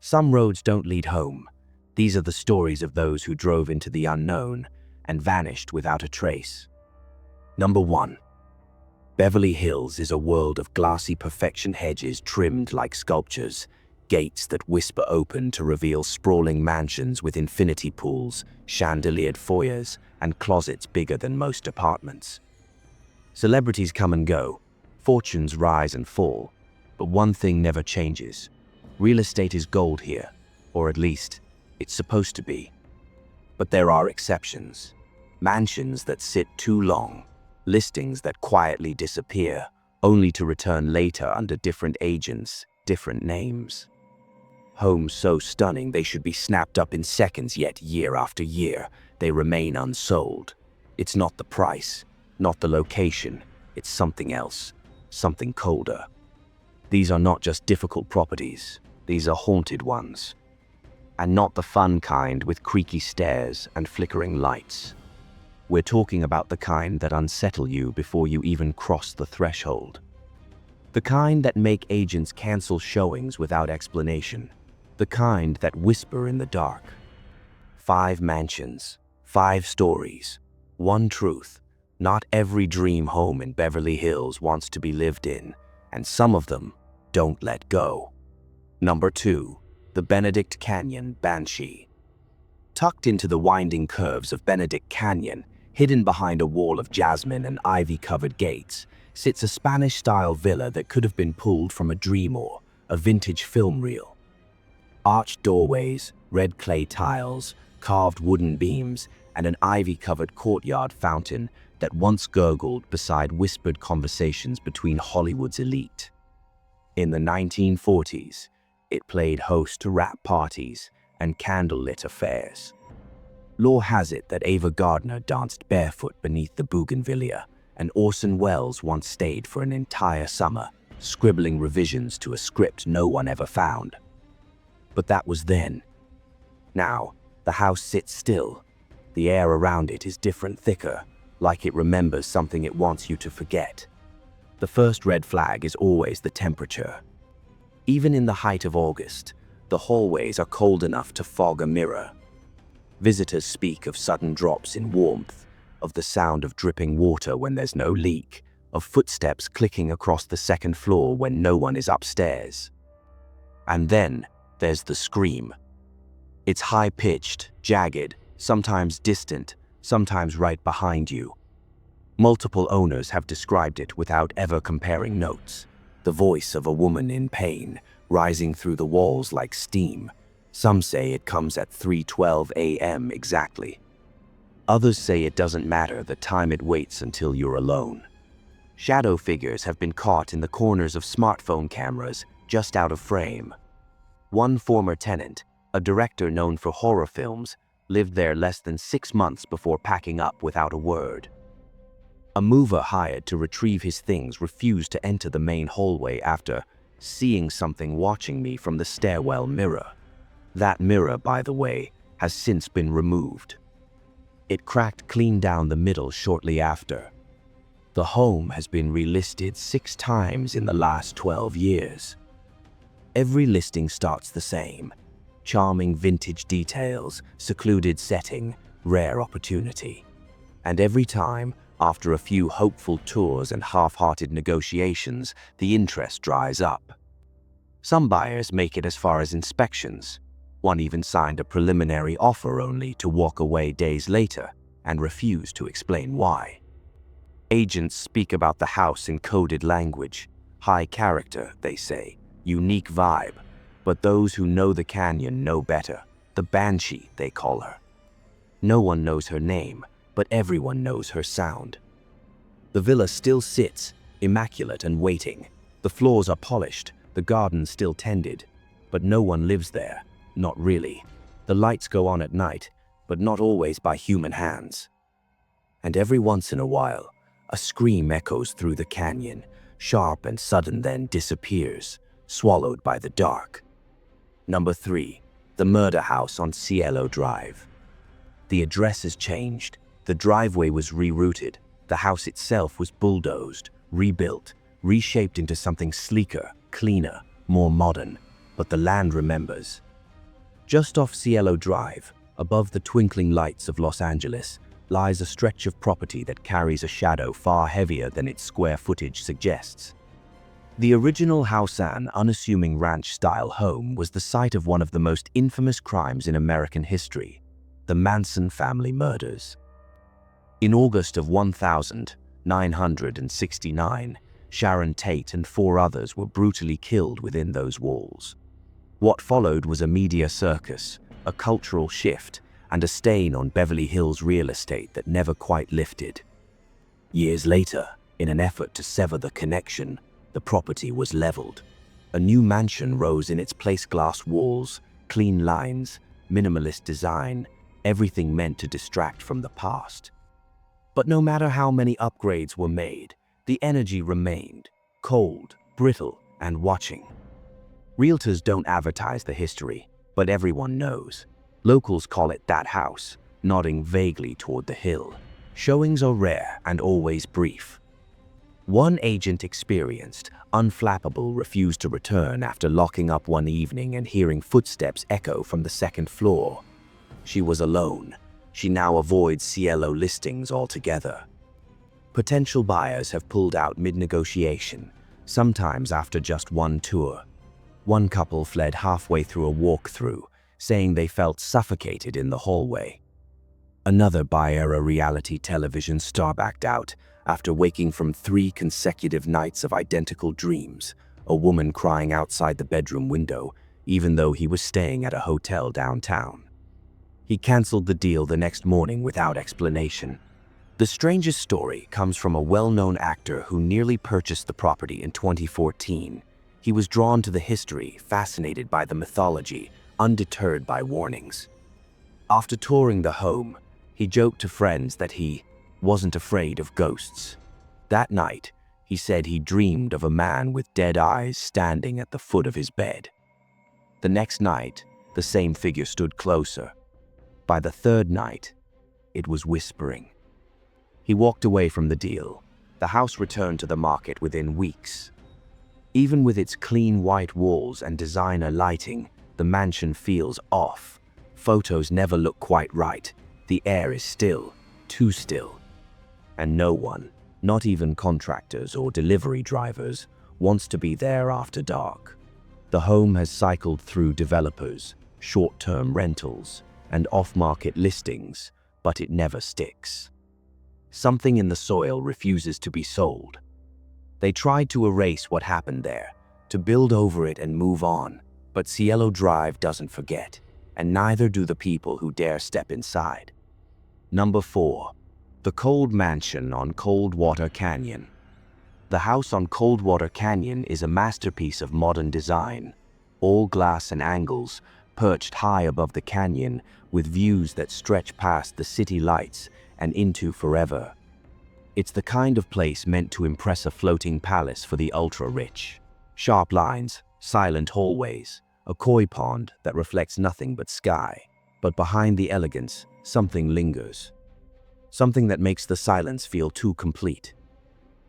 Some roads don't lead home. These are the stories of those who drove into the unknown and vanished without a trace. Number 1. Beverly Hills is a world of glassy perfection, hedges trimmed like sculptures, gates that whisper open to reveal sprawling mansions with infinity pools, chandeliered foyers, and closets bigger than most apartments. Celebrities come and go, fortunes rise and fall, but one thing never changes. Real estate is gold here, or at least, it's supposed to be. But there are exceptions. Mansions that sit too long, listings that quietly disappear, only to return later under different agents, different names. Homes so stunning they should be snapped up in seconds, yet year after year, they remain unsold. It's not the price, not the location, it's something else, something colder. These are not just difficult properties, these are haunted ones. And not the fun kind with creaky stairs and flickering lights. We're talking about the kind that unsettle you before you even cross the threshold. The kind that make agents cancel showings without explanation. The kind that whisper in the dark. 5 mansions, 5 stories, 1 truth. Not every dream home in Beverly Hills wants to be lived in, and some of them don't let go. Number 2. The Benedict Canyon Banshee. Tucked into the winding curves of Benedict Canyon, hidden behind a wall of jasmine and ivy-covered gates, sits a Spanish-style villa that could have been pulled from a dream or a vintage film reel. Arched doorways, red clay tiles, carved wooden beams, and an ivy-covered courtyard fountain that once gurgled beside whispered conversations between Hollywood's elite. In the 1940s, it played host to rap parties and candlelit affairs. Lore has it that Ava Gardner danced barefoot beneath the bougainvillea, and Orson Welles once stayed for an entire summer, scribbling revisions to a script no one ever found. But that was then. Now, the house sits still. The air around it is different, thicker, like it remembers something it wants you to forget. The first red flag is always the temperature. Even in the height of August, the hallways are cold enough to fog a mirror. Visitors speak of sudden drops in warmth, of the sound of dripping water when there's no leak, of footsteps clicking across the second floor when no one is upstairs. And then there's the scream. It's high-pitched, jagged, sometimes distant, sometimes right behind you. Multiple owners have described it without ever comparing notes. The voice of a woman in pain, rising through the walls like steam. Some say it comes at 3:12 a.m. exactly. Others say it doesn't matter the time it waits until you're alone. Shadow figures have been caught in the corners of smartphone cameras just out of frame. One former tenant, a director known for horror films, lived there less than 6 months before packing up without a word. A mover hired to retrieve his things refused to enter the main hallway after seeing something watching me from the stairwell mirror. That mirror, by the way, has since been removed. It cracked clean down the middle shortly after. The home has been relisted 6 times in the last 12 years. Every listing starts the same. Charming vintage details, secluded setting, rare opportunity. And every time, after a few hopeful tours and half-hearted negotiations, the interest dries up. Some buyers make it as far as inspections. One even signed a preliminary offer only to walk away days later and refuse to explain why. Agents speak about the house in coded language. High character, they say, unique vibe. But those who know the canyon know better. The Banshee, they call her. No one knows her name, but everyone knows her sound. The villa still sits, immaculate and waiting. The floors are polished, the garden still tended. But no one lives there. Not really. The lights go on at night, but not always by human hands. And every once in a while, a scream echoes through the canyon, sharp and sudden, then disappears, swallowed by the dark. Number 3. The murder house on Cielo Drive. The address has changed. The driveway was rerouted. The house itself was bulldozed, rebuilt, reshaped into something sleeker, cleaner, more modern. But the land remembers. Just off Cielo Drive, above the twinkling lights of Los Angeles, lies a stretch of property that carries a shadow far heavier than its square footage suggests. The original Hausan, unassuming ranch-style home was the site of one of the most infamous crimes in American history, the Manson family murders. In August of 1969, Sharon Tate and 4 others were brutally killed within those walls. What followed was a media circus, a cultural shift, and a stain on Beverly Hills real estate that never quite lifted. Years later, in an effort to sever the connection, the property was leveled. A new mansion rose in its place, glass walls, clean lines, minimalist design, everything meant to distract from the past. But no matter how many upgrades were made, the energy remained, cold, brittle, and watching. Realtors don't advertise the history, but everyone knows. Locals call it that house, nodding vaguely toward the hill. Showings are rare and always brief. One agent experienced, unflappable, refused to return after locking up one evening and hearing footsteps echo from the second floor. She was alone. She now avoids Cielo listings altogether. Potential buyers have pulled out mid-negotiation, sometimes after just one tour. One couple fled halfway through a walkthrough, saying they felt suffocated in the hallway. Another buyer, a reality television star, backed out after waking from 3 consecutive nights of identical dreams, a woman crying outside the bedroom window, even though he was staying at a hotel downtown. He canceled the deal the next morning without explanation. The strangest story comes from a well-known actor who nearly purchased the property in 2014. He was drawn to the history, fascinated by the mythology, undeterred by warnings. After touring the home, he joked to friends that he wasn't afraid of ghosts. That night, he said he dreamed of a man with dead eyes standing at the foot of his bed. The next night, the same figure stood closer. By the 3rd night, it was whispering. He walked away from the deal. The house returned to the market within weeks. Even with its clean white walls and designer lighting, the mansion feels off. Photos never look quite right. The air is still, too still. And no one, not even contractors or delivery drivers, wants to be there after dark. The home has cycled through developers, short-term rentals, and off-market listings, but it never sticks. Something in the soil refuses to be sold. They tried to erase what happened there, to build over it and move on, but Cielo Drive doesn't forget, and neither do the people who dare step inside. Number 4. The Cold Mansion on Coldwater Canyon. The house on Coldwater Canyon is a masterpiece of modern design, all glass and angles, perched high above the canyon with views that stretch past the city lights and into forever. It's the kind of place meant to impress a floating palace for the ultra-rich. Sharp lines, silent hallways, a koi pond that reflects nothing but sky. But behind the elegance, something lingers. Something that makes the silence feel too complete.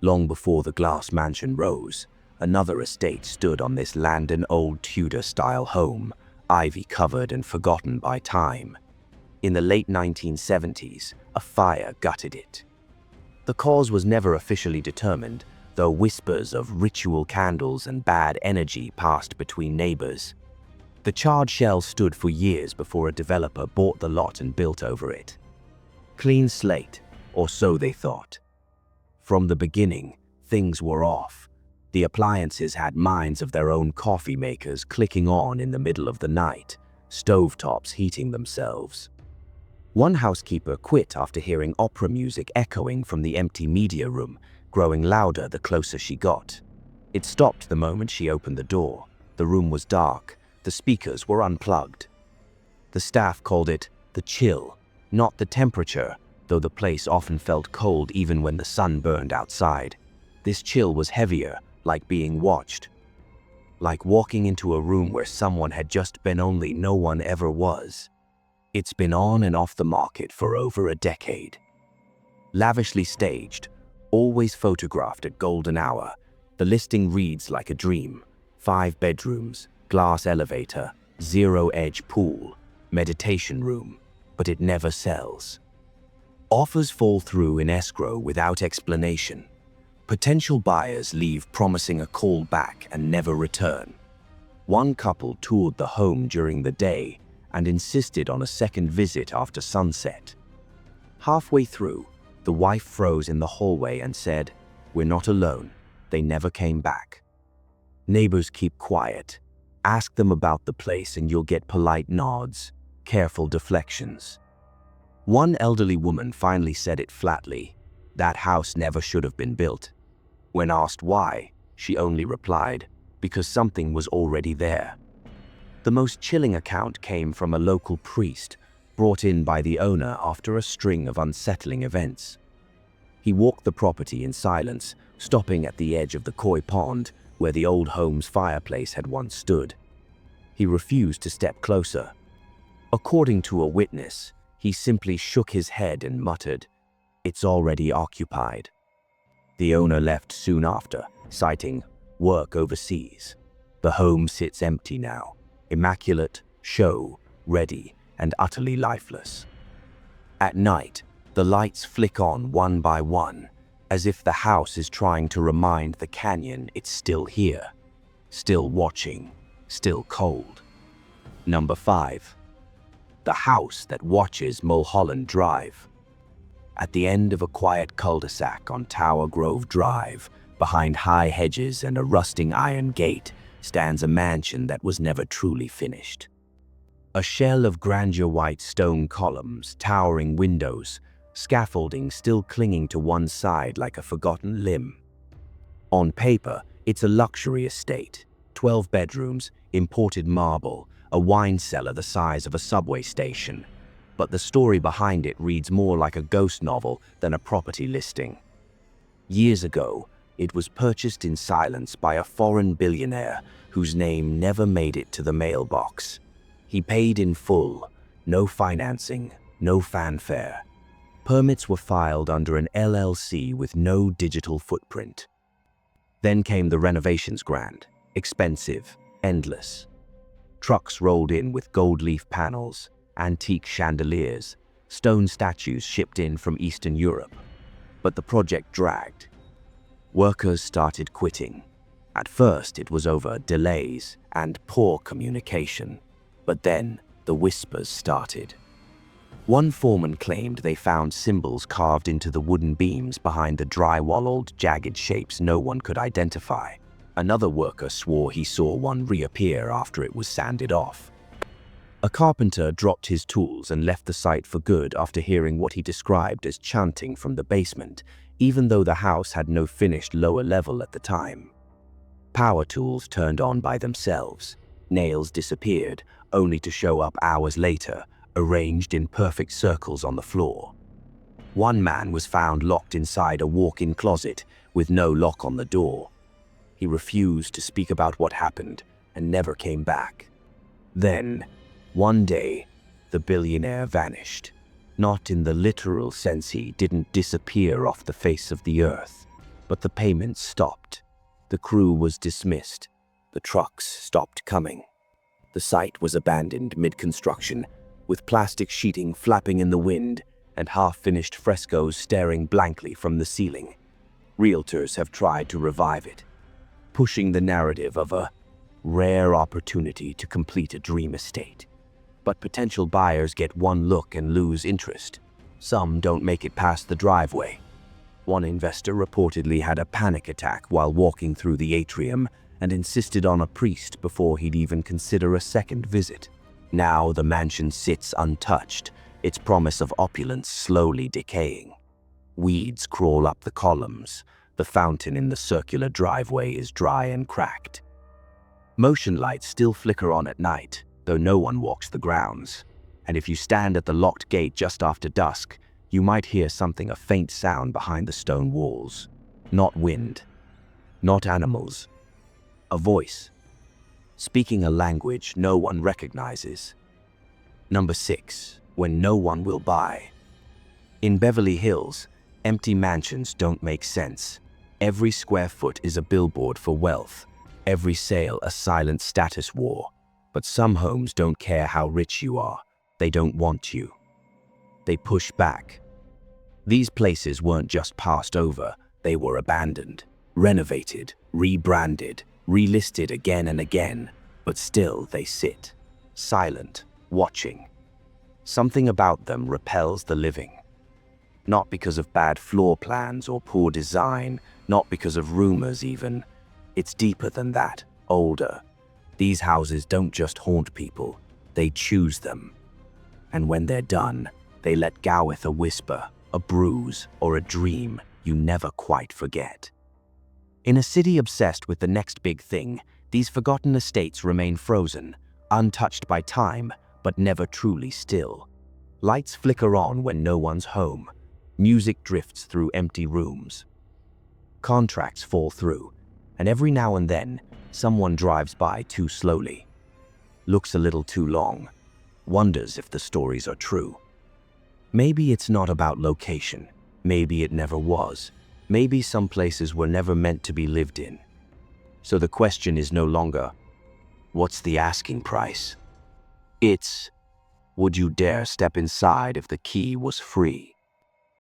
Long before the glass mansion rose, another estate stood on this land, an old Tudor-style home, ivy-covered and forgotten by time. In the late 1970s, a fire gutted it. The cause was never officially determined, though whispers of ritual candles and bad energy passed between neighbors. The charred shell stood for years before a developer bought the lot and built over it. Clean slate, or so they thought. From the beginning, things were off. The appliances had minds of their own, coffee makers clicking on in the middle of the night, stovetops heating themselves. One housekeeper quit after hearing opera music echoing from the empty media room, growing louder the closer she got. It stopped the moment she opened the door. The room was dark. The speakers were unplugged. The staff called it the chill, not the temperature, though the place often felt cold even when the sun burned outside. This chill was heavier, like being watched. Like walking into a room where someone had just been, only no one ever was. It's been on and off the market for over a decade. Lavishly staged, always photographed at golden hour, the listing reads like a dream. 5 bedrooms, glass elevator, zero-edge pool, meditation room, but it never sells. Offers fall through in escrow without explanation. Potential buyers leave promising a call back and never return. One couple toured the home during the day and insisted on a second visit after sunset. Halfway through, the wife froze in the hallway and said, "We're not alone." They never came back. Neighbors keep quiet. Ask them about the place and you'll get polite nods, careful deflections. One elderly woman finally said it flatly, "That house never should have been built." When asked why, she only replied, "Because something was already there." The most chilling account came from a local priest brought in by the owner after a string of unsettling events. He walked the property in silence, stopping at the edge of the koi pond where the old home's fireplace had once stood. He refused to step closer. According to a witness, he simply shook his head and muttered, "It's already occupied." The owner left soon after, citing work overseas. The home sits empty now, immaculate, show-ready, and utterly lifeless. At night, the lights flick on one by one, as if the house is trying to remind the canyon it's still here, still watching, still cold. Number 5. The house that watches Mulholland Drive. At the end of a quiet cul-de-sac on Tower Grove Drive, behind high hedges and a rusting iron gate, stands a mansion that was never truly finished. A shell of grandeur, white stone columns, towering windows, scaffolding still clinging to one side like a forgotten limb. On paper, it's a luxury estate. 12 bedrooms, imported marble, a wine cellar the size of a subway station. But the story behind it reads more like a ghost novel than a property listing. Years ago, it was purchased in silence by a foreign billionaire whose name never made it to the mailbox. He paid in full, no financing, no fanfare. Permits were filed under an LLC with no digital footprint. Then came the renovations grant, expensive, endless. Trucks rolled in with gold leaf panels, antique chandeliers, stone statues shipped in from Eastern Europe. But the project dragged. Workers started quitting. At first, it was over delays and poor communication. But then, the whispers started. One foreman claimed they found symbols carved into the wooden beams behind the drywalled, jagged shapes no one could identify. Another worker swore he saw one reappear after it was sanded off. A carpenter dropped his tools and left the site for good after hearing what he described as chanting from the basement, even though the house had no finished lower level at the time. Power tools turned on by themselves. Nails disappeared, only to show up hours later, arranged in perfect circles on the floor. One man was found locked inside a walk-in closet with no lock on the door. He refused to speak about what happened and never came back. Then, one day, the billionaire vanished. Not in the literal sense, he didn't disappear off the face of the earth, but the payments stopped. The crew was dismissed. The trucks stopped coming. The site was abandoned mid-construction, with plastic sheeting flapping in the wind and half-finished frescoes staring blankly from the ceiling. Realtors have tried to revive it, pushing the narrative of a rare opportunity to complete a dream estate. But potential buyers get one look and lose interest. Some don't make it past the driveway. One investor reportedly had a panic attack while walking through the atrium and insisted on a priest before he'd even consider a second visit. Now the mansion sits untouched, its promise of opulence slowly decaying. Weeds crawl up the columns. The fountain in the circular driveway is dry and cracked. Motion lights still flicker on at night, though no one walks the grounds. And if you stand at the locked gate just after dusk, you might hear something, a faint sound behind the stone walls. Not wind, not animals. A voice, speaking a language no one recognizes. Number 6. When no one will buy. In Beverly Hills, empty mansions don't make sense. Every square foot is a billboard for wealth. Every sale a silent status war. But some homes don't care how rich you are. They don't want you. They push back. These places weren't just passed over, they were abandoned, renovated, rebranded, relisted again and again, but still they sit, silent, watching. Something about them repels the living. Not because of bad floor plans or poor design, not because of rumors even. It's deeper than that, older. These houses don't just haunt people, they choose them. And when they're done, they let go with a whisper, a bruise, or a dream you never quite forget. In a city obsessed with the next big thing, these forgotten estates remain frozen, untouched by time, but never truly still. Lights flicker on when no one's home. Music drifts through empty rooms. Contracts fall through, and every now and then, someone drives by too slowly, looks a little too long, wonders if the stories are true. Maybe it's not about location. Maybe it never was. Maybe some places were never meant to be lived in. So the question is no longer, what's the asking price? It's, would you dare step inside if the key was free?